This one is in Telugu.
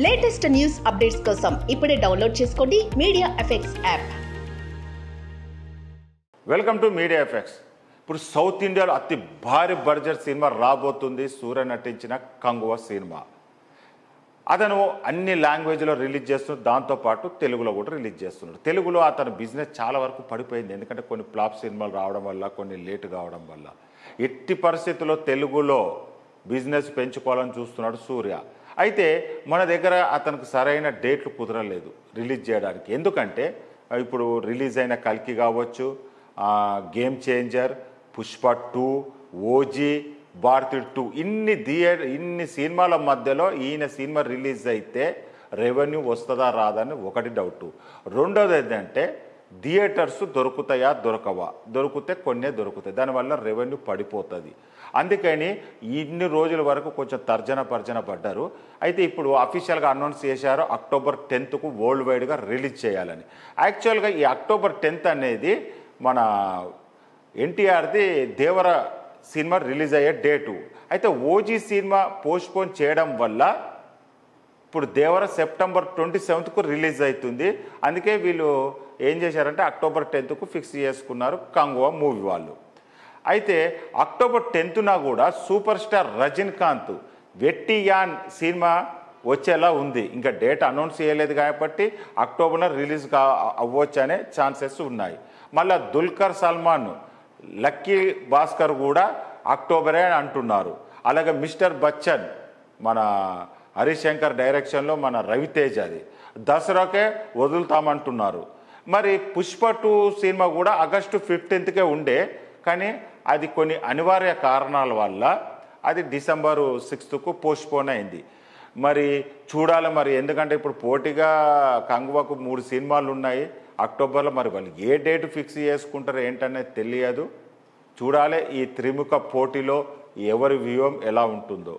లేటెస్ట్ న్యూస్ అప్డేట్స్ కోసం ఇప్పుడే డౌన్లోడ్ చేసుకోండి media effects app. Welcome to media effects. ఇప్పుడు సౌత్ ఇండియాలో అతి భారీ బడ్జెట్ సినిమా రాబోతుంది. సూర్య నటించిన కంగువ సినిమా. అతను అన్ని లాంగ్వేజ్లో రిలీజ్ చేస్తున్నాడు, దాంతోపాటు తెలుగులో కూడా రిలీజ్ చేస్తున్నాడు. తెలుగులో అతని బిజినెస్ చాలా వరకు పడిపోయింది, ఎందుకంటే కొన్ని ఫ్లాప్ సినిమాలు రావడం వల్ల, కొన్ని లేట్ కావడం వల్ల. ఎట్టి పరిస్థితుల్లో తెలుగులో బిజినెస్ పెంచుకోవాలని చూస్తున్నాడు సూర్య. అయితే మన దగ్గర అతనికి సరైన డేట్లు కుదరలేదు రిలీజ్ చేయడానికి. ఎందుకంటే ఇప్పుడు రిలీజ్ అయిన కల్కి కావచ్చు, game changer, Pushpa 2, OG, Bharati 2 ఇన్ని సినిమాల మధ్యలో ఈయన సినిమా రిలీజ్ అయితే రెవెన్యూ వస్తుందా రాదని ఒకటి డౌటు. రెండోది ఏంటంటే థియేటర్స్ దొరుకుతాయా దొరకవా, దొరికితే కొన్నే దొరుకుతాయి, దానివల్ల రెవెన్యూ పడిపోతుంది. అందుకని ఇన్ని రోజుల వరకు కొంచెం తర్జన పడ్డారు. అయితే ఇప్పుడు అఫీషియల్గా అనౌన్స్ చేశారు అక్టోబర్ 10కు వరల్డ్ వైడ్గా రిలీజ్ చేయాలని. యాక్చువల్గా ఈ అక్టోబర్ 10 అనేది మన ఎన్టీఆర్ది దేవర సినిమా రిలీజ్ అయ్యే డేటు. అయితే ఓజీ సినిమా పోస్ట్పోన్ చేయడం వల్ల ఇప్పుడు దేవర సెప్టెంబర్ 27కు రిలీజ్ అవుతుంది. అందుకే వీళ్ళు ఏం చేశారంటే అక్టోబర్ 10కు ఫిక్స్ చేసుకున్నారు కంగువ మూవీ వాళ్ళు. అయితే అక్టోబర్ 10న కూడా సూపర్ స్టార్ రజనీకాంత్ వెట్టియాన్ సినిమా వచ్చేలా ఉంది. ఇంకా డేట్ అనౌన్స్ చేయలేదు కాబట్టి అక్టోబర్లో రిలీజ్ అవ్వచ్చు అనే ఛాన్సెస్ ఉన్నాయి. మళ్ళీ దుల్కర్ సల్మాన్, లక్కీ భాస్కర్ కూడా అక్టోబరే అంటున్నారు. అలాగే మిస్టర్ బచ్చన్ మన హరిశంకర్ డైరెక్షన్లో మన రవితేజ్ అది దసరాకే వదులుతామంటున్నారు. మరి పుష్ప 2 సినిమా కూడా ఆగస్టు 15కే ఉండే, కానీ అది కొన్ని అనివార్య కారణాల వల్ల అది డిసెంబర్ 6కు పోస్ట్పోన్ అయింది. మరి చూడాలి మరి, ఎందుకంటే ఇప్పుడు పోటీగా కంగువకు 3 సినిమాలు ఉన్నాయి అక్టోబర్లో. మరి వాళ్ళు ఏ డేట్ ఫిక్స్ చేసుకుంటారో ఏంటనేది తెలియదు. చూడాలి ఈ త్రిముఖ పోటీలో ఎవరి వ్యూహం ఎలా ఉంటుందో.